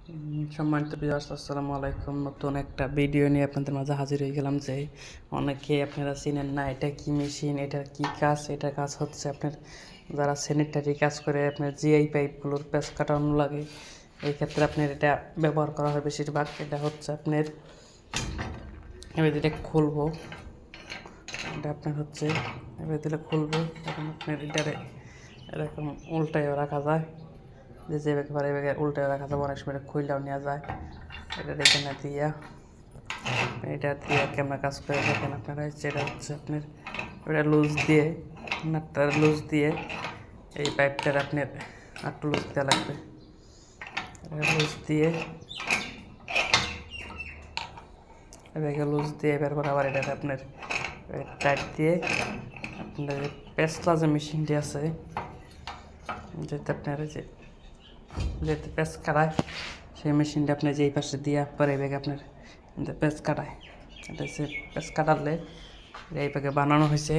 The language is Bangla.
সম্মানিত ভিউয়ার্স, আসসালামু আলাইকুম। নতুন একটা ভিডিও নিয়ে আপনাদের মাঝে হাজির হয়ে গেলাম। যে অনেকে আপনারা চিনেন না এটা কি মেশিন, এটার কি কাজ। এটার কাজ হচ্ছে আপনার যারা স্যানিটারি কাজ করে আপনার জিআই পাইপগুলোর প্যাচ কাটানো লাগে, এই ক্ষেত্রে আপনার এটা ব্যবহার করা হয় বেশিরভাগ। এটা হচ্ছে আপনার এবার এটা খুলবো, এটা আপনার হচ্ছে এবার দিলে খুলবে। এখন আপনার এটারে এরকম উল্টায়ও রাখা যায়, যে ব্যাপারে উল্টায় রাখা যাবে, অনেক সময় খুললেও নেওয়া যায়। এটা এখানে দিয়া এটা দিয়ে কেমন কাজ করে দেখেন আপনারা। যেটা হচ্ছে আপনার ওটা লুজ দিয়ে, নাটটা লুজ দিয়ে এই পাইপটার আপনার একটু লুজ দেওয়া লাগবে। লুজ দিয়ে এবার লুজ দিয়ে এবার করে আবার এটা আপনার টাইট দিয়ে আপনার পেস্টলা যে মেশিনটি আছে, যেটা আপনার যেতে পেঁচ কাটায়, সেই মেশিনটা আপনার যেই পাশে দিয়ে পরে এই ব্যাগে আপনার পেঁচ কাটায়। এটা হচ্ছে পেঁচ কাটালে এই ব্যাগে বানানো হয়েছে